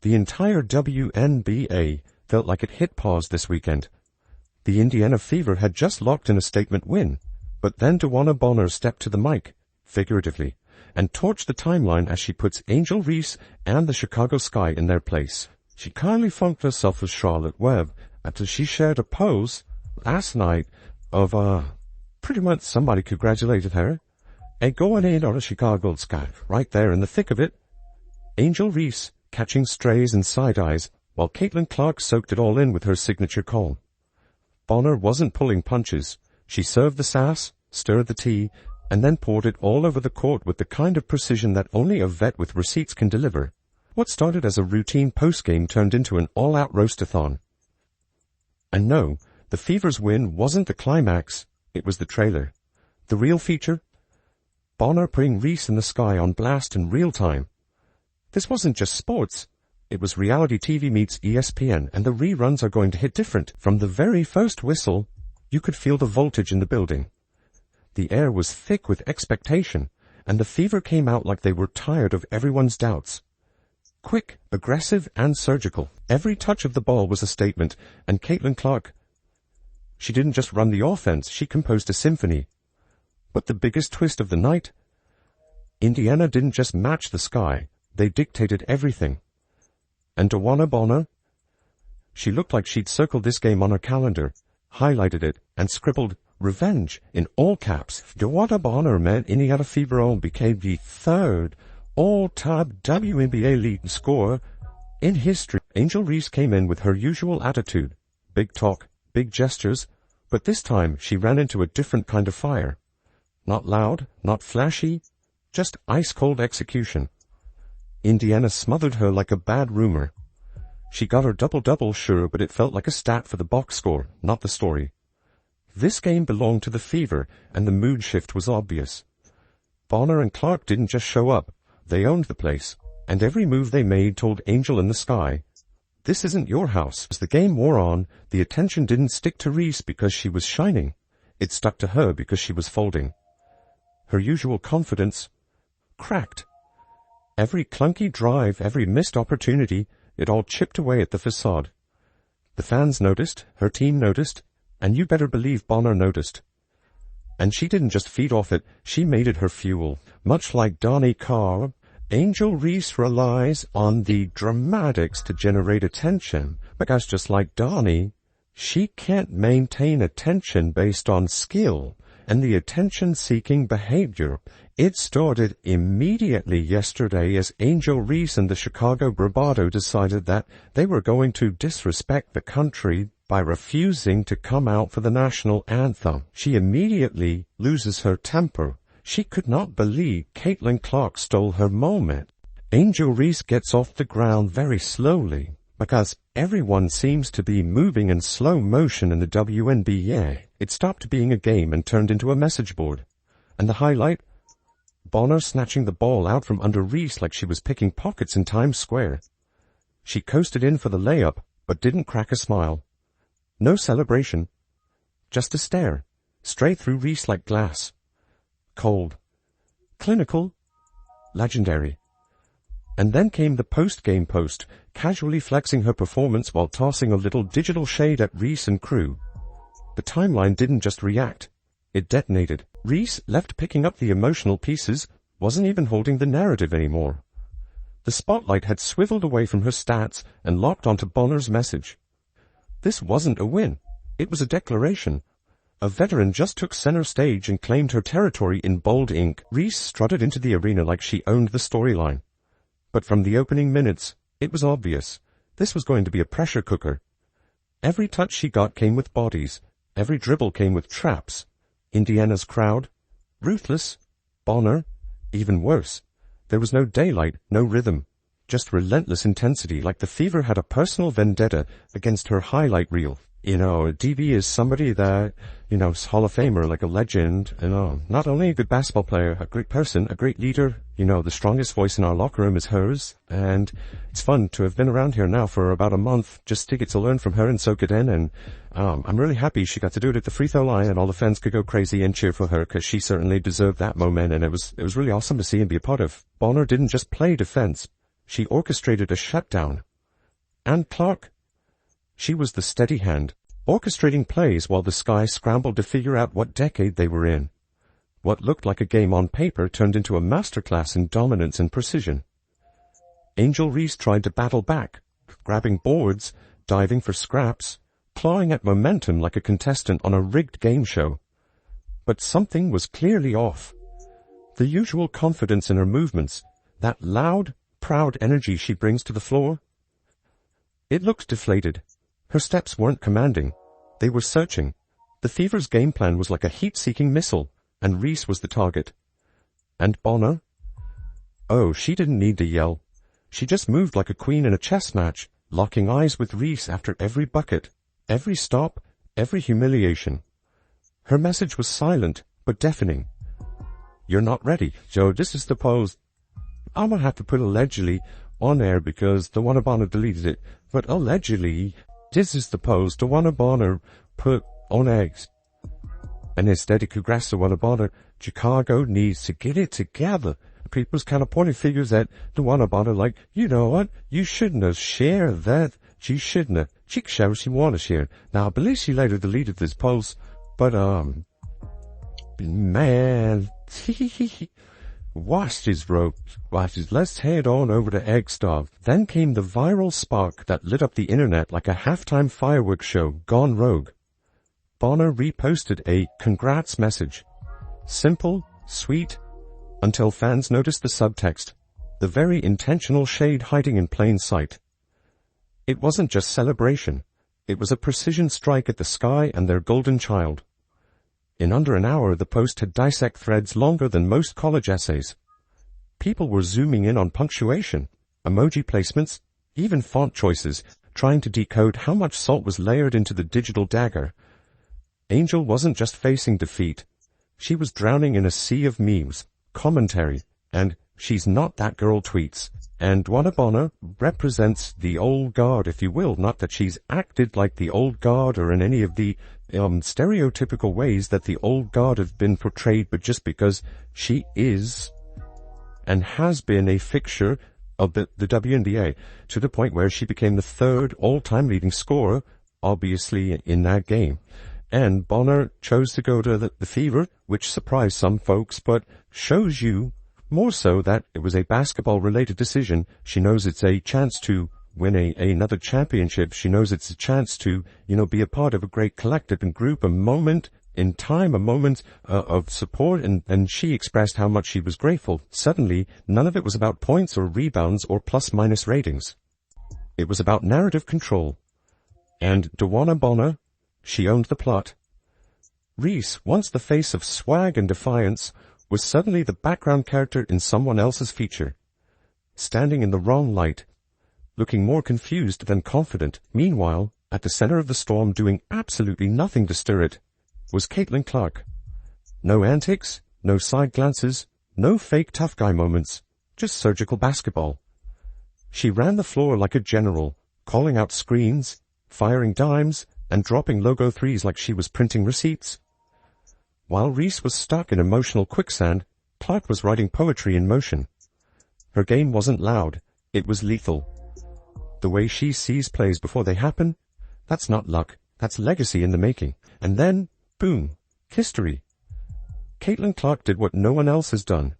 The entire WNBA felt like it hit pause this weekend. The Indiana Fever had just locked in a statement win, but then DeWanna Bonner stepped to the mic, figuratively, and torched the timeline as she puts Angel Reese and the Chicago Sky in their place. She kindly funked herself with Charlotte Webb after she shared a pose last night of, pretty much somebody congratulated her. And going in on a Chicago Sky, right there in the thick of it. Angel Reese catching strays and side-eyes, while Caitlin Clark soaked it all in with her signature call. Bonner wasn't pulling punches. She served the sass, stirred the tea, and then poured it all over the court with the kind of precision that only a vet with receipts can deliver. What started as a routine post-game turned into an all-out roast-a-thon. And no, the Fever's win wasn't the climax, it was the trailer. The real feature? Bonner putting Reese in the Sky on blast in real time. This wasn't just sports. It was reality TV meets ESPN, and the reruns are going to hit different. From the very first whistle, you could feel the voltage in the building. The air was thick with expectation, and the Fever came out like they were tired of everyone's doubts. Quick, aggressive, and surgical. Every touch of the ball was a statement, and Caitlin Clark, she didn't just run the offense, she composed a symphony. But the biggest twist of the night? Indiana didn't just match the Sky. They dictated everything. And DeWanna Bonner? She looked like she'd circled this game on her calendar, highlighted it, and scribbled, "Revenge," in all caps. DeWanna Bonner meant Indiana Fever became the third all-time WNBA leading scorer in history. Angel Reese came in with her usual attitude. Big talk, big gestures, but this time she ran into a different kind of fire. Not loud, not flashy, just ice-cold execution. Indiana smothered her like a bad rumor. She got her double-double, sure, but it felt like a stat for the box score, not the story. This game belonged to the Fever, and the mood shift was obvious. Bonner and Clark didn't just show up. They owned the place, and every move they made told Angel in the Sky, "This isn't your house." As the game wore on, the attention didn't stick to Reese because she was shining. It stuck to her because she was folding. Her usual confidence cracked. Every clunky drive, every missed opportunity, it all chipped away at the facade. The fans noticed, her team noticed, and you better believe Bonner noticed. And she didn't just feed off it, she made it her fuel. Much like Donnie Carr, Angel Reese relies on the dramatics to generate attention, because just like Donnie, she can't maintain attention based on skill and the attention-seeking behavior. It started immediately yesterday as Angel Reese and the Chicago Bravado decided that they were going to disrespect the country by refusing to come out for the national anthem. She immediately loses her temper. She could not believe Caitlin Clark stole her moment. Angel Reese gets off the ground very slowly because everyone seems to be moving in slow motion in the WNBA. It stopped being a game and turned into a message board. And the highlight? Bonner snatching the ball out from under Reese like she was picking pockets in Times Square. She coasted in for the layup, but didn't crack a smile. No celebration. Just a stare, straight through Reese like glass. Cold. Clinical. Legendary. And then came the post-game post, casually flexing her performance while tossing a little digital shade at Reese and crew. The timeline didn't just react. It detonated. Reese, left picking up the emotional pieces, wasn't even holding the narrative anymore. The spotlight had swiveled away from her stats and locked onto Bonner's message. This wasn't a win. It was a declaration. A veteran just took center stage and claimed her territory in bold ink. Reese strutted into the arena like she owned the storyline. But from the opening minutes, it was obvious. This was going to be a pressure cooker. Every touch she got came with bodies. Every dribble came with traps. Indiana's crowd, ruthless. Bonner, even worse. There was no daylight, no rhythm. Just relentless intensity, like the Fever had a personal vendetta against her highlight reel. DB is somebody that, is Hall of Famer, like a legend, not only a good basketball player, a great person, a great leader, the strongest voice in our locker room is hers, and it's fun to have been around here now for about a month just to get to learn from her and soak it in, and I'm really happy she got to do it at the free throw line and all the fans could go crazy and cheer for her because she certainly deserved that moment, and it was really awesome to see and be a part of. Bonner didn't just play defense. She orchestrated a shutdown, And Clark? She was the steady hand, orchestrating plays while the sky scrambled to figure out what decade they were in. What looked like a game on paper turned into a masterclass in dominance and precision. Angel Reese tried to battle back, grabbing boards, diving for scraps, clawing at momentum like a contestant on a rigged game show. But something was clearly off. The usual confidence in her movements, that loud, proud energy she brings to the floor, it looked deflated. Her steps weren't commanding. They were searching. The Fever's game plan was like a heat-seeking missile, and Reese was the target. And Bonner? Oh, she didn't need to yell. She just moved like a queen in a chess match, locking eyes with Reese after every bucket, every stop, every humiliation. Her message was silent, but deafening. You're not ready, Joe. This is the pose. I'm gonna have to put allegedly on air because DeWanna Bonner deleted it. But allegedly, this is the pose DeWanna Bonner put on eggs. And instead, congrats to DeWanna Bonner. Chicago needs to get it together. People's kind of pointing figures at DeWanna Bonner like, you know what? You shouldn't have shared that. She shouldn't have. She could share what she wanted to share. Now, I believe she later deleted this post, but, man, watch this, let's head on over to Egg Starve. Then came the viral spark that lit up the internet like a halftime fireworks show gone rogue. Bonner reposted a congrats message. Simple, sweet, until fans noticed the subtext, the very intentional shade hiding in plain sight. It wasn't just celebration. It was a precision strike at the sky and their golden child. In under an hour, the post had dissect threads longer than most college essays. People were zooming in on punctuation, emoji placements, even font choices, trying to decode how much salt was layered into the digital dagger. Angel wasn't just facing defeat. She was drowning in a sea of memes, commentary, and she's not that girl tweets. And DeWanna Bonner represents the old guard, if you will, not that she's acted like the old guard or in any of the stereotypical ways that the old guard have been portrayed, but just because she is and has been a fixture of the WNBA to the point where she became the third all-time leading scorer, obviously, in that game. And Bonner chose to go to the Fever, which surprised some folks, but shows you more so that it was a basketball-related decision. She knows it's a chance to win another championship. She knows it's a chance to, be a part of a great collective and group, a moment in time, a moment of support, and she expressed how much she was grateful. Suddenly, none of it was about points or rebounds or plus-minus ratings. It was about narrative control. And DeWanna Bonner, she owned the plot. Reese, once the face of swag and defiance, was suddenly the background character in someone else's feature, standing in the wrong light, looking more confused than confident. Meanwhile, at the center of the storm, doing absolutely nothing to stir it, was Caitlin Clark. No antics, no side glances, no fake tough guy moments, just surgical basketball. She ran the floor like a general, calling out screens, firing dimes, and dropping logo threes like she was printing receipts. While Reese was stuck in emotional quicksand, Clark was writing poetry in motion. Her game wasn't loud, it was lethal. The way she sees plays before they happen, that's not luck, that's legacy in the making. And then, boom, history. Caitlin Clark did what no one else has done.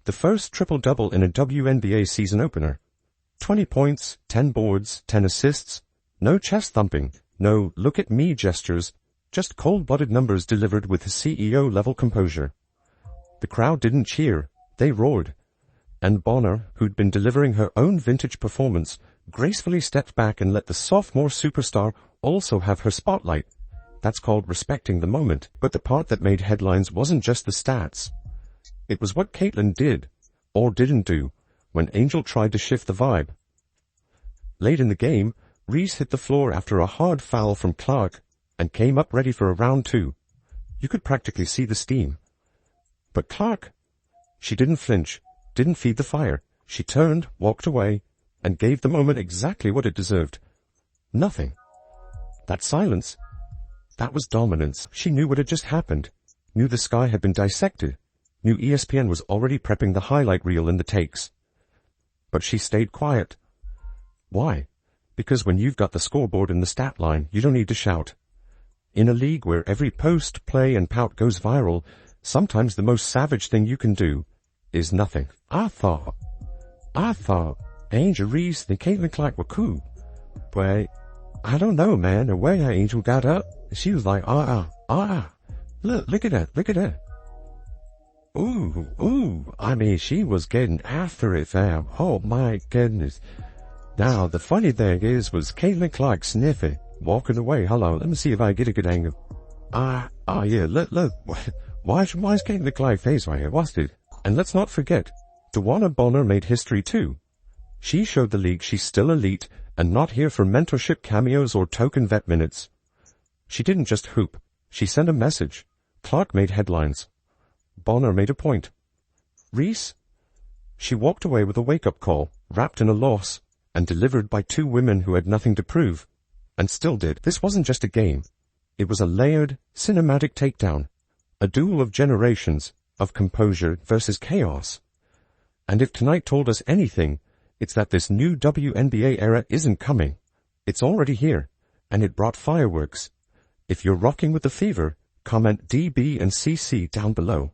The first triple-double in a WNBA season opener. 20 points, 10 boards, 10 assists, no chest thumping, no look-at-me gestures, just cold-blooded numbers delivered with CEO-level composure. The crowd didn't cheer, they roared. And Bonner, who'd been delivering her own vintage performance, gracefully stepped back and let the sophomore superstar also have her spotlight. That's called respecting the moment. But the part that made headlines wasn't just the stats. It was what Caitlin did, or didn't do, when Angel tried to shift the vibe. Late in the game, Reese hit the floor after a hard foul from Clark and came up ready for a round two. You could practically see the steam. But Clark, she didn't flinch, didn't feed the fire. She turned, walked away, and gave the moment exactly what it deserved. Nothing. That silence, that was dominance. She knew what had just happened, knew the sky had been dissected, knew ESPN was already prepping the highlight reel in the takes. But she stayed quiet. Why? Because when you've got the scoreboard and the stat line, you don't need to shout. In a league where every post, play, and pout goes viral, sometimes the most savage thing you can do is nothing. I thought Angel Reese and Caitlin Clark were cool. But I don't know, man. The way Angel got up, she was like, look at that. Ooh, I mean, she was getting after it, fam. Oh my goodness. Now, the funny thing was Caitlin Clark sniffing, walking away. Hello, let me see if I get a good angle. Yeah, look. Why is Caitlin Clark face right here? What's it? And let's not forget, DeWanna Bonner made history too. She showed the league she's still elite and not here for mentorship cameos or token vet minutes. She didn't just hoop. She sent a message. Clark made headlines. Bonner made a point. Reese? She walked away with a wake-up call, wrapped in a loss, and delivered by two women who had nothing to prove, and still did. This wasn't just a game. It was a layered, cinematic takedown, a duel of generations, of composure versus chaos. And if tonight told us anything, it's that this new WNBA era isn't coming. It's already here, and it brought fireworks. If you're rocking with the fever, comment DB and CC down below.